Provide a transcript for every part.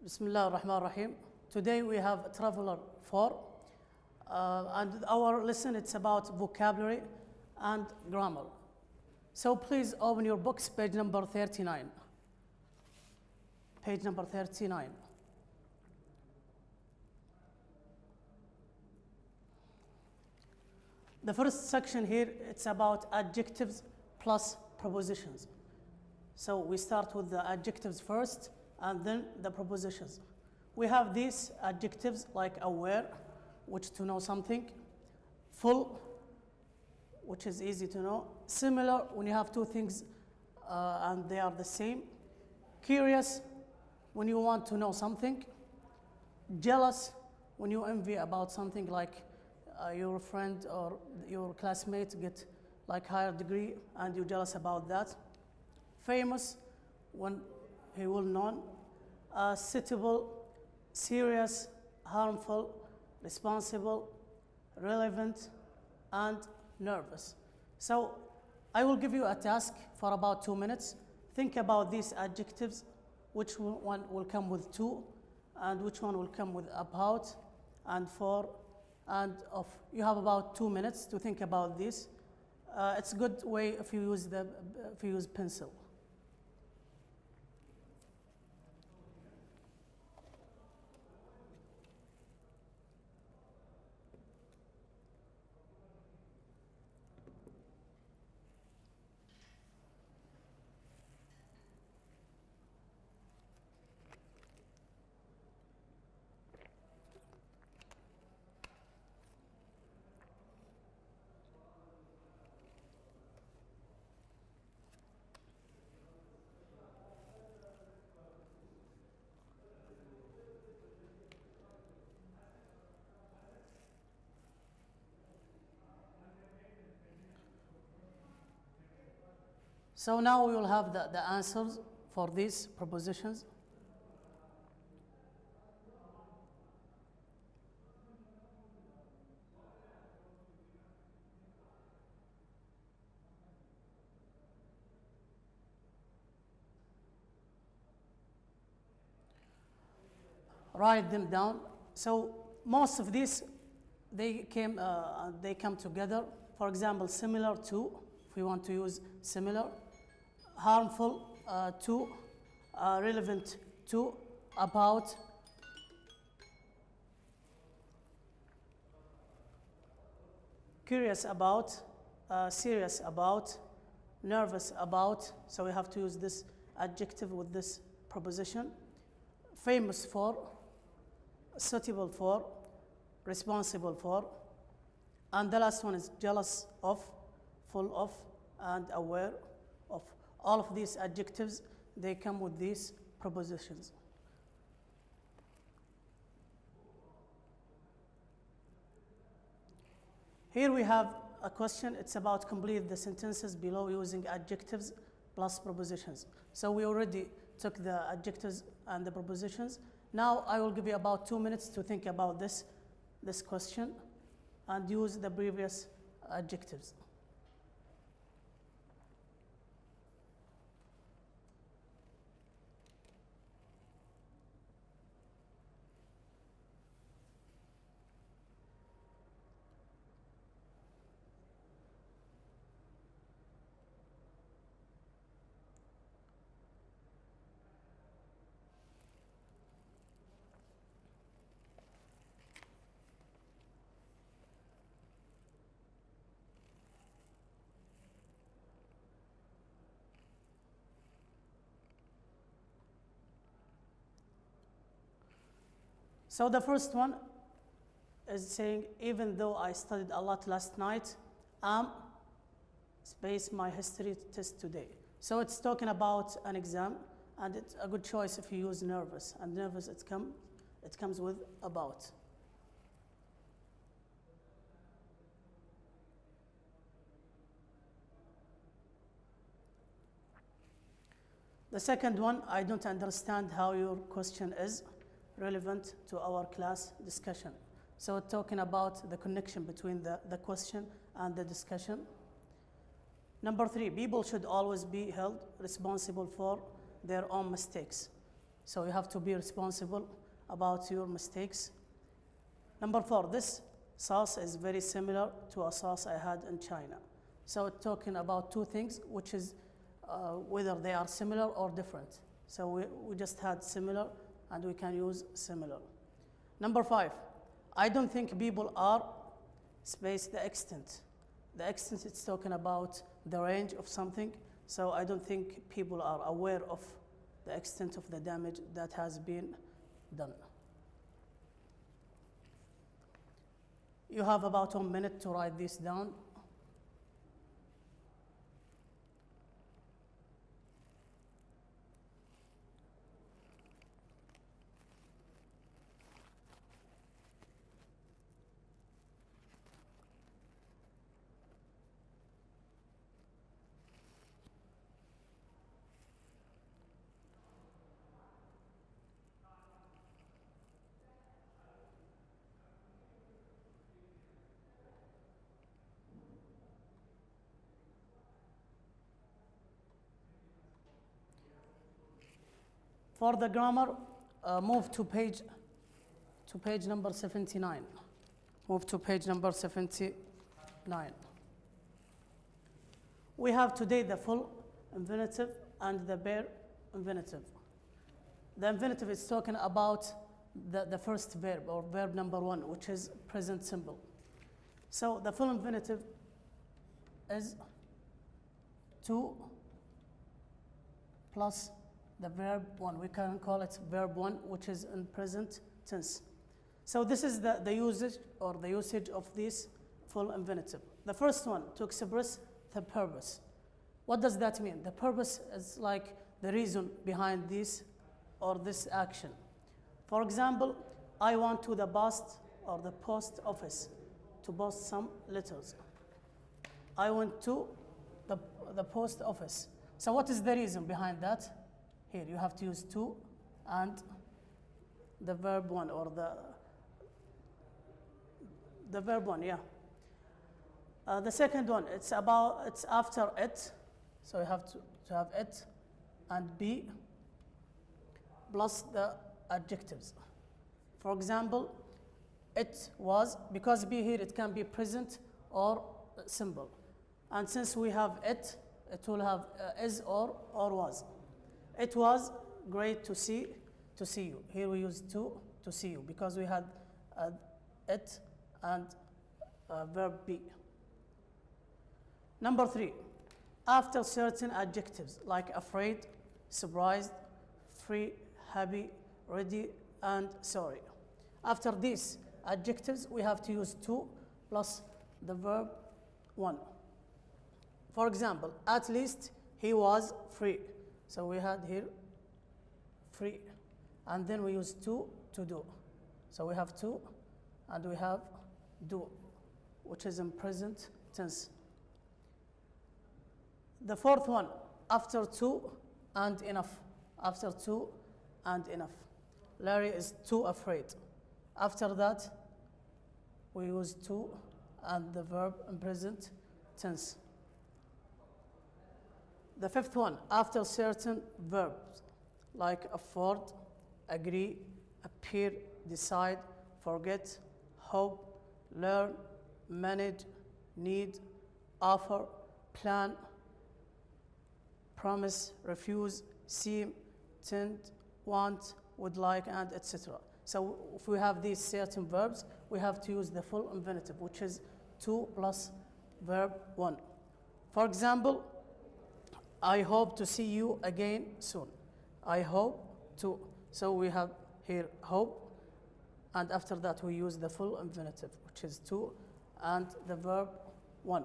Bismillah ar-Rahman ar-Rahim. Today we have Traveler 4 and our lesson it's about vocabulary and grammar. So please open your books, page number 39. Page number 39. The first section here, it's about adjectives plus prepositions. So we start with the adjectives first and then the prepositions. We have these adjectives like aware, which to know something, full, which is easy to know, similar when you have two things and they are the same, curious when you want to know something, jealous when you envy about something like your friend or your classmate get like higher degree and you're jealous about that, famous when he will known, suitable, serious, harmful, responsible, relevant, and nervous. So I will give you a task for about 2 minutes. Think about these adjectives, which one will come with to, and which one will come with about, and for, and of. You have about 2 minutes to think about this. It's a good way if you use pencil. So now we will have the answers for these prepositions. Write them down. So most of these, they come together. For example, similar to, if we want to use similar, harmful to, relevant to, about, curious about, serious about, nervous about. So we have to use this adjective with this preposition. Famous for, suitable for, responsible for, and the last one is jealous of, full of, and aware of. All of these adjectives, they come with these prepositions. Here we have a question. It's about complete the sentences below using adjectives plus prepositions. So we already took the adjectives and the prepositions. Now I will give you about 2 minutes to think about this question and use the previous adjectives. So the first one is saying, even though I studied a lot last night, space my history test today. So it's talking about an exam, and it's a good choice if you use nervous. And nervous, it comes with about. The second one, I don't understand how your question is relevant to our class discussion. So it's talking about the connection between the question and the discussion. Number 3, people should always be held responsible for their own mistakes. So you have to be responsible about your mistakes. Number 4, this sauce is very similar to a sauce I had in China. So it's talking about two things, which is whether they are similar or different. So we just had similar, and we can use similar. Number 5, I don't think people are, space the extent. The extent, it's talking about the range of something. So I don't think people are aware of the extent of the damage that has been done. You have about 1 minute to write this down. For the grammar, move to page number 79. Move to page number 79. We have today the full infinitive and the bare infinitive. The infinitive is talking about the first verb, or verb number 1, which is present simple. So the full infinitive is to plus the verb 1. We can call it verb 1, which is in present tense. So this is the usage or the usage of this full infinitive. The first one, to express the purpose. What does that mean? The purpose is like the reason behind this or this action. For example, I went to the post or the post office to post some letters. I went to the post office. So what is the reason behind that? Here you have to use to and the verb 1, or the verb 1, yeah. The second one, it's after it. So you have to have it and be plus the adjectives. For example, it was, because be here, it can be present or simple. And since we have it will have is or was. It was great to see you. Here we use to see you because we had it and verb be. Number 3, after certain adjectives like afraid, surprised, free, happy, ready, and sorry. After these adjectives, we have to use to plus the verb 1. For example, at least he was free. So we had here free, and then we use to do. So we have to, and we have do, which is in present tense. The fourth one, after to and enough. After to and enough. Larry is too afraid. After that, we use to and the verb in present tense. The fifth one, after certain verbs like afford, agree, appear, decide, forget, hope, learn, manage, need, offer, plan, promise, refuse, seem, tend, want, would like, and etc. So if we have these certain verbs, we have to use the full infinitive, which is to plus verb 1. For example, I hope to see you again soon. I hope to. So we have here hope, and after that we use the full infinitive, which is to and the verb 1.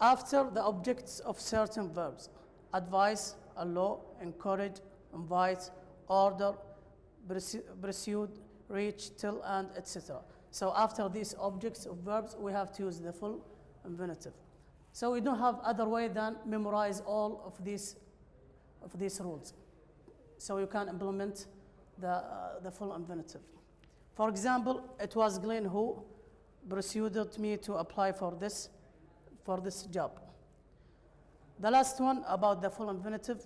After the objects of certain verbs, advise, allow, encourage, invite, order, pursue, reach, tell, and etc. So after these objects of verbs, we have to use the full infinitive. So we don't have other way than memorize all of these rules. So you can implement the full infinitive. For example, it was Glenn who persuaded me to apply for this job. The last one about the full infinitive,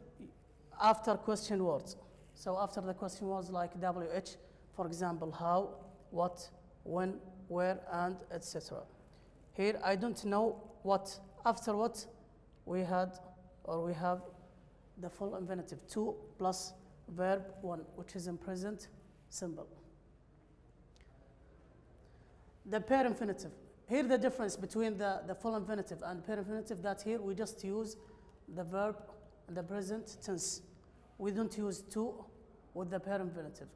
after question words. So after the question words like WH, for example, how, what, when, where, and etc. Here I don't know what. After what we have the full infinitive, to plus verb one, which is in present simple. The pair infinitive. Here the difference between the full infinitive and pair infinitive, that here we just use the verb in the present tense. We don't use to with the pair infinitive.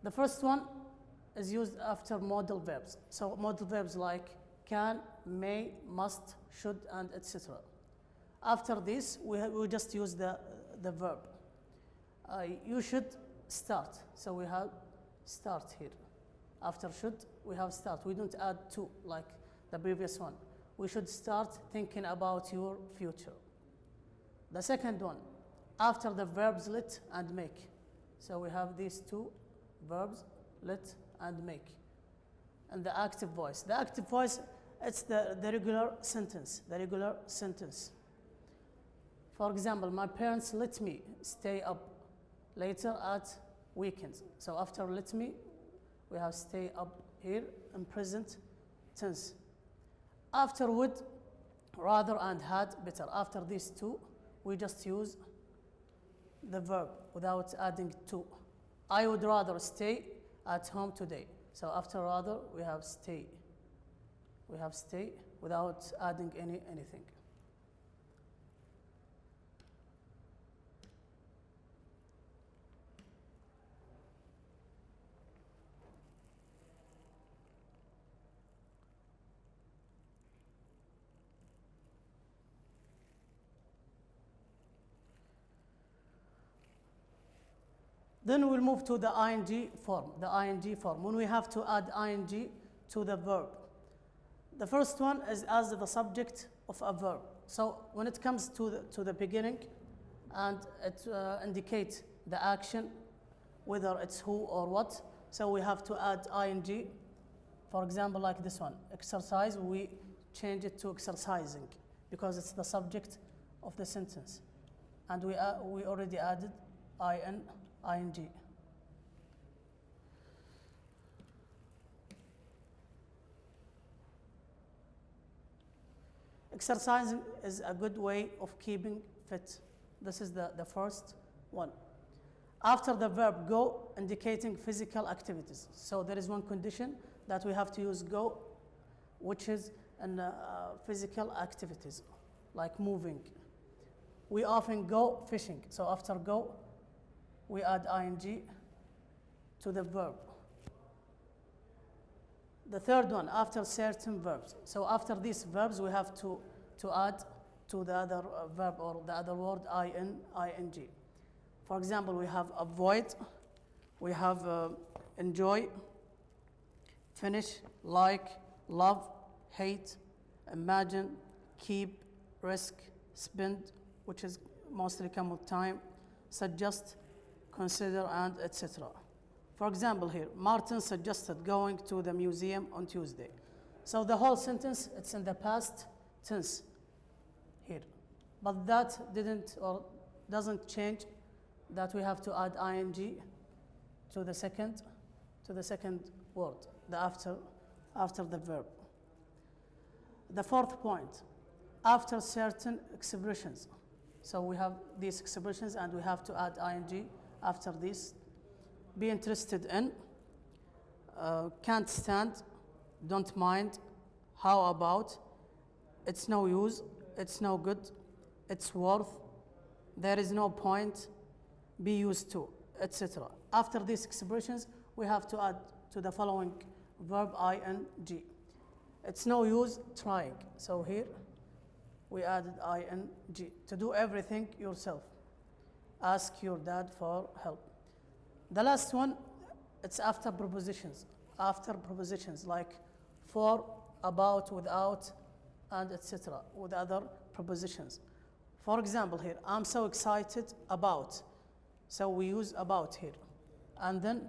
The first one is used after modal verbs. So modal verbs like can, may, must, should, and etc. After this, we just use the verb. You should start. So we have start here. After should, we have start. We don't add to like the previous one. We should start thinking about your future. The second one, after the verbs let and make. So we have these two verbs, let and make. And the active voice. The active voice, it's the regular sentence. The regular sentence. For example, my parents let me stay up later at weekends. So after let me, we have stay up here in present tense. After would, rather, and had, better. After these two, we just use the verb without adding to. I would rather stay at home today. So after rather, we have stay. We have stay without adding anything. Then we'll move to the ing form, the ing form, when we have to add ing to the verb. The first one is as the subject of a verb. So when it comes to the beginning, and it indicates the action, whether it's who or what, so we have to add ing. For example, like this one, exercise, we change it to exercising because it's the subject of the sentence. And we already added ing. Exercising is a good way of keeping fit. This is the first one. After the verb go, indicating physical activities. So there is one condition that we have to use go, which is in physical activities, like moving. We often go fishing. So after go, we add ing to the verb. The third one, after certain verbs. So after these verbs, we have to add to the other verb or the other word ing. For example, we have avoid, we have enjoy, finish, like, love, hate, imagine, keep, risk, spend, which is mostly come with time, suggest, consider, and etc. For example here, Martin suggested going to the museum on Tuesday. So the whole sentence, it's in the past tense here. But that didn't or doesn't change that we have to add ing to the second word, the after the verb. The fourth point, after certain expressions. So we have these expressions and we have to add ing after this. Be interested in, can't stand, don't mind, how about, it's no use, it's no good, it's worth, there is no point, be used to, etc. After these expressions, we have to add to the following verb ing. It's no use trying. So here we added ing. To do everything yourself. Ask your dad for help. The last one, it's after prepositions. After prepositions like for, about, without, and etc. with other prepositions. For example here, I'm so excited about. So we use about here. And then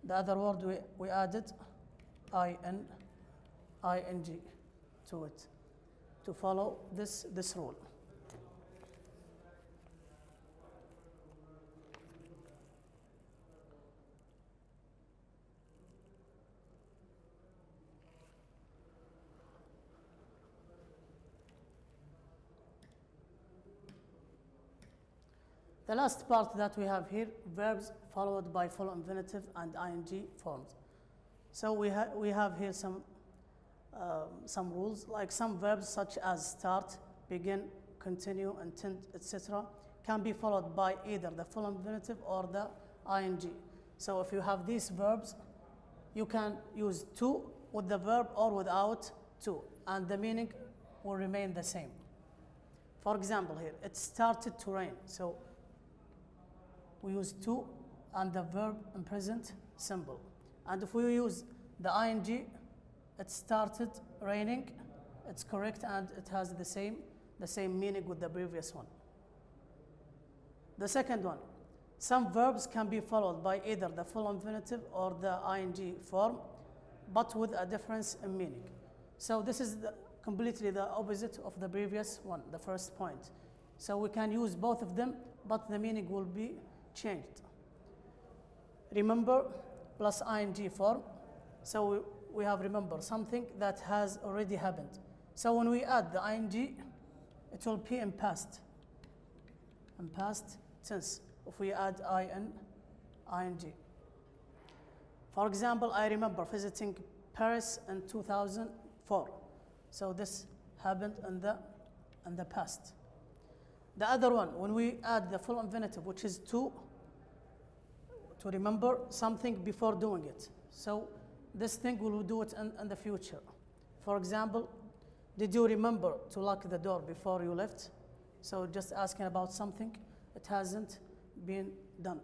the other word we added ing to it to follow this rule. The last part that we have here, verbs followed by full infinitive and ing forms. So we have here some rules, like some verbs such as start, begin, continue, intend, etc. can be followed by either the full infinitive or the ing. So if you have these verbs, you can use to with the verb or without to, and the meaning will remain the same. For example here, it started to rain. So we use to and the verb in present simple. And if we use the ing, it started raining, it's correct, and it has the same meaning with the previous one. The second one, some verbs can be followed by either the full infinitive or the ing form, but with a difference in meaning. So this is completely the opposite of the previous one, the first point. So we can use both of them, but the meaning will be changed. Remember plus ing form. So we have remember, something that has already happened. So when we add the ing, it will be in past tense if we add ing. For example, I remember visiting Paris in 2004. So this happened in the past. The other one, when we add the full infinitive, which is to remember something before doing it. So this thing will do it in the future. For example, did you remember to lock the door before you left? So just asking about something, it hasn't been done.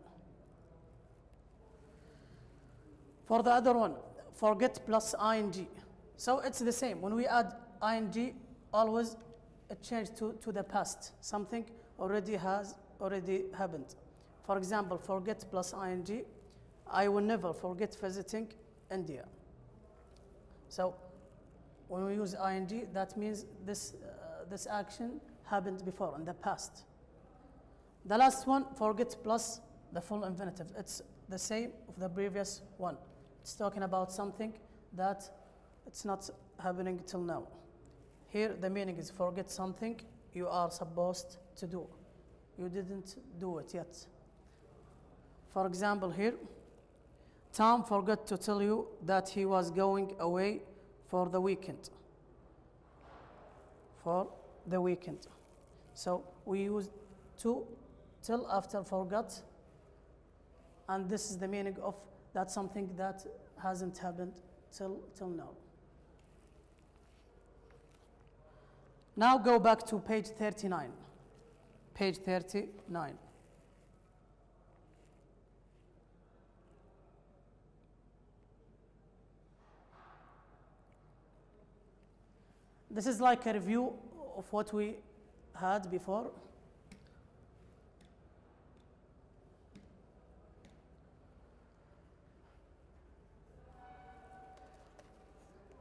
For the other one, forget plus ing. So it's the same. When we add ing, always it changes to the past. Something already happened. For example, forget plus ing, I will never forget visiting India. So when we use ing, that means this action happened before in the past. The last one, forget plus the full infinitive. It's the same of the previous one. It's talking about something that it's not happening till now. Here the meaning is forget something you are supposed to do. You didn't do it yet. For example here, Tom forgot to tell you that he was going away for the weekend. So we use to till after forgot, and this is the meaning of that something that hasn't happened till now. Now go back to page 39. Page 39. This is like a review of what we had before.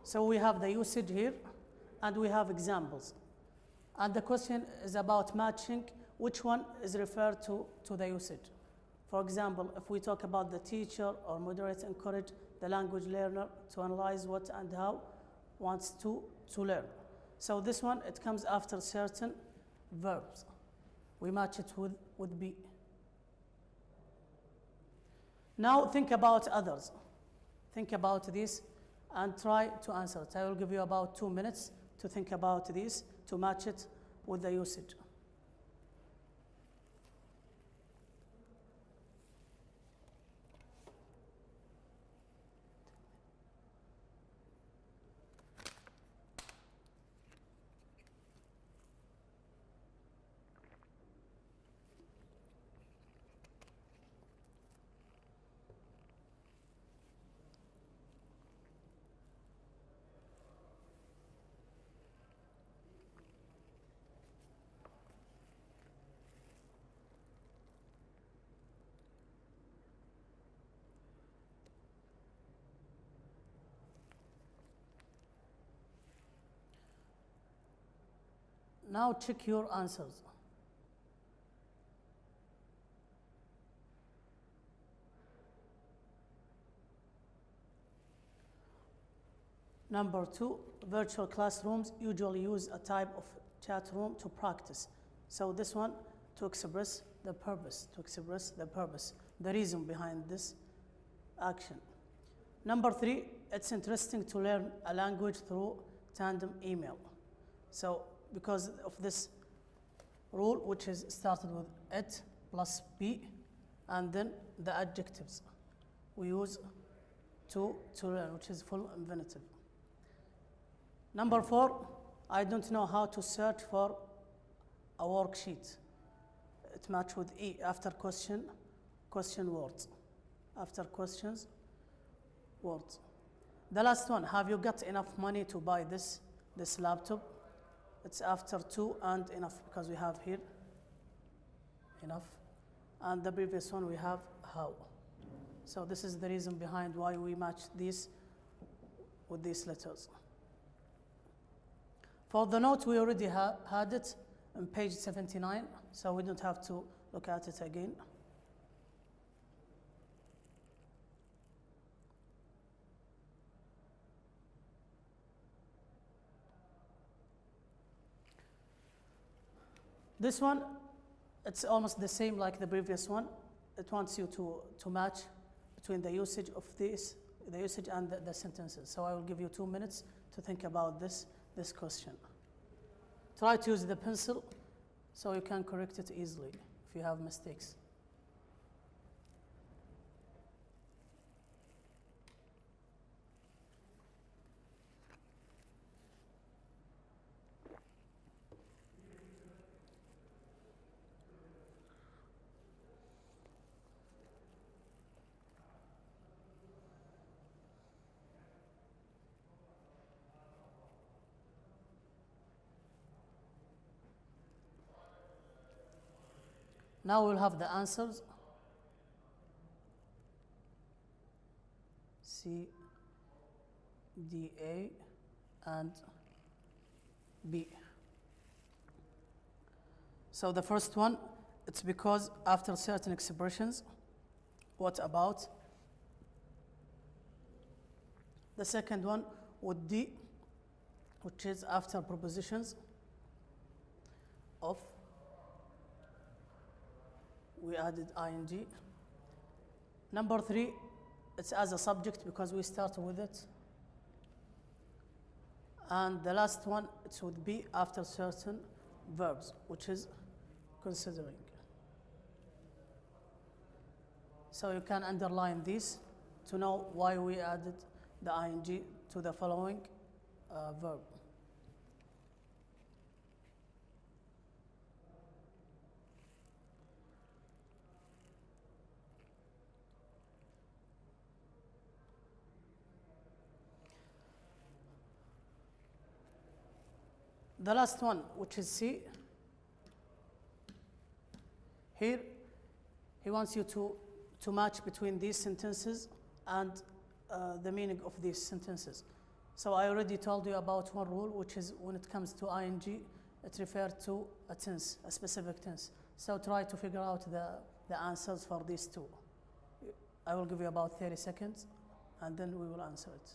So we have the usage here, and we have examples. And the question is about matching which one is referred to the usage. For example, if we talk about the teacher or moderate encourage the language learner to analyze what and how wants to learn. So this one, it comes after certain verbs. We match it with be. Now think about others. Think about this and try to answer it. I will give you about 2 minutes to think about this, to match it with the usage. Now check your answers. Number 2, virtual classrooms usually use a type of chat room to practice. So this one, to express the purpose, to express the purpose, the reason behind this action. Number 3, it's interesting to learn a language through tandem email. So because of this rule, which is started with it plus be, and then the adjectives we use to learn, which is full infinitive. Number 4, I don't know how to search for a worksheet. It match with E after question words. After questions, words. The last one, have you got enough money to buy this laptop? It's after to and enough, because we have here enough. And the previous one we have how. So this is the reason behind why we match these with these letters. For the note, we already had it on page 79, so we don't have to look at it again. This one, it's almost the same like the previous one. It wants you to match between the usage of this, the usage and the sentences. So I will give you 2 minutes to think about this question. Try to use the pencil so you can correct it easily if you have mistakes. Now we'll have the answers. C, D, A, and B. So the first one, it's because after certain expressions. What about? The second one would D, which is after prepositions of. We added ing. Number 3, it's as a subject because we start with it. And the last one, it's with be after certain verbs, which is considering. So you can underline these to know why we added the ing to the following verb. The last one, which is C, here he wants you to match between these sentences and the meaning of these sentences. So I already told you about one rule, which is when it comes to ing, it refers to a tense, a specific tense. So try to figure out the answers for these two. I will give you about 30 seconds, and then we will answer it.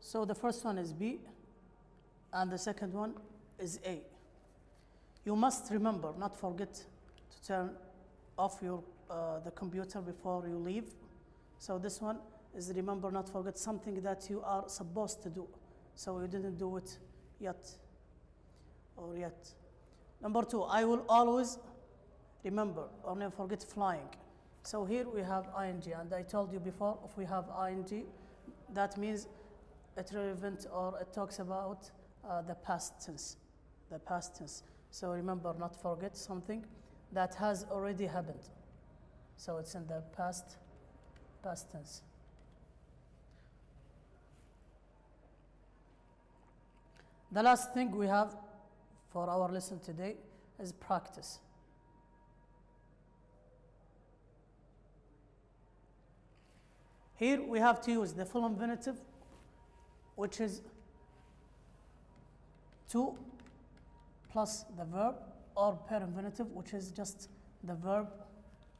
So the first one is B, and the second one is A. You must remember, not forget to turn off the computer before you leave. So this one is remember, not forget, something that you are supposed to do. So you didn't do it yet. Number 2, I will always remember or never forget flying. So here we have ing, and I told you before, if we have ing, that means it's relevant or it talks about the past tense. The past tense. So remember, not forget something that has already happened. So it's in the past tense. The last thing we have for our lesson today is practice. Here we have to use the full infinitive, which is to plus the verb, or pair infinitive, which is just the verb.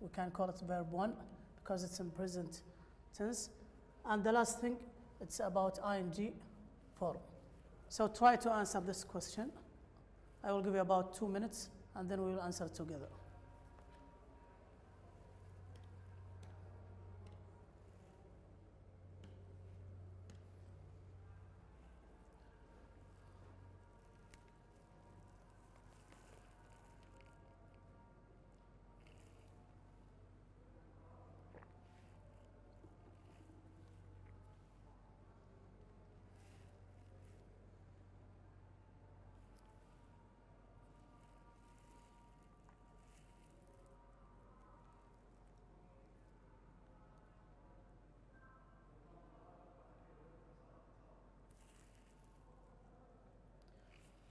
We can call it verb 1 because it's in present tense. And the last thing, it's about ing form. So try to answer this question. I will give you about 2 minutes, and then we will answer together.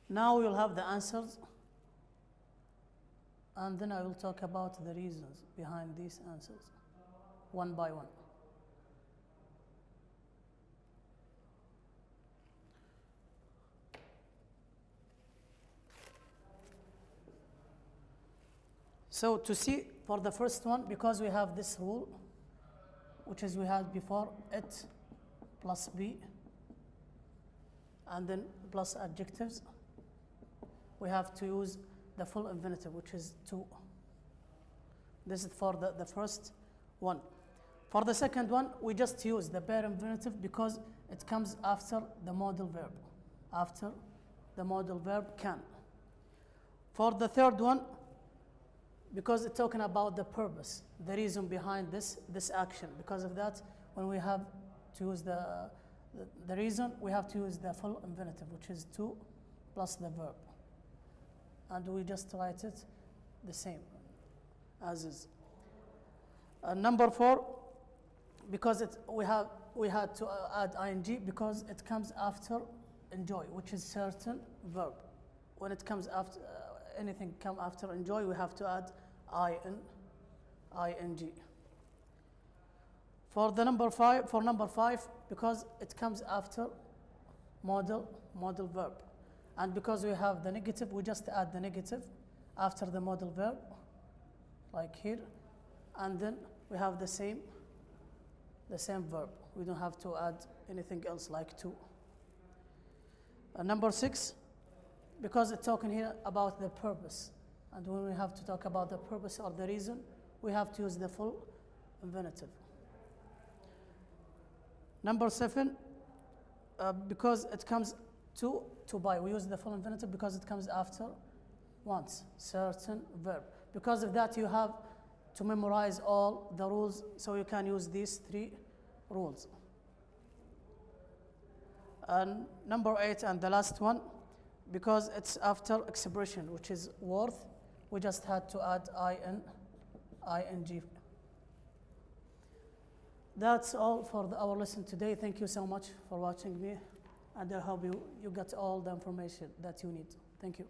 Now we'll have the answers, and then I will talk about the reasons behind these answers, one by one. So to see for the first one, because we have this rule, which is we had before, it plus be, and then plus adjectives, we have to use the full infinitive, which is to. This is for the first one. For the second one, we just use the pair infinitive because it comes after the modal verb. After the modal verb can. For the third one, because it's talking about the purpose, the reason behind this action. Because of that, when we have to use the reason, we have to use the full infinitive, which is to plus the verb. And we just write it the same as is. Number 4, because we had to add ing because it comes after enjoy, which is certain verb. When it comes after anything come after enjoy, we have to add ing. For number 5, because it comes after modal verb. And because we have the negative, we just add the negative after the modal verb, like here. And then we have the same verb. We don't have to add anything else like to. Number 6, because it's talking here about the purpose. And when we have to talk about the purpose or the reason, we have to use the full infinitive. Number 7, because it comes to buy, we use the full infinitive because it comes after once, certain verb. Because of that, you have to memorize all the rules, so you can use these 3 rules. And number 8, and the last one, because it's after expression, which is worth, we just had to add ing. That's all for our lesson today. Thank you so much for watching me, and I hope you got all the information that you need. Thank you.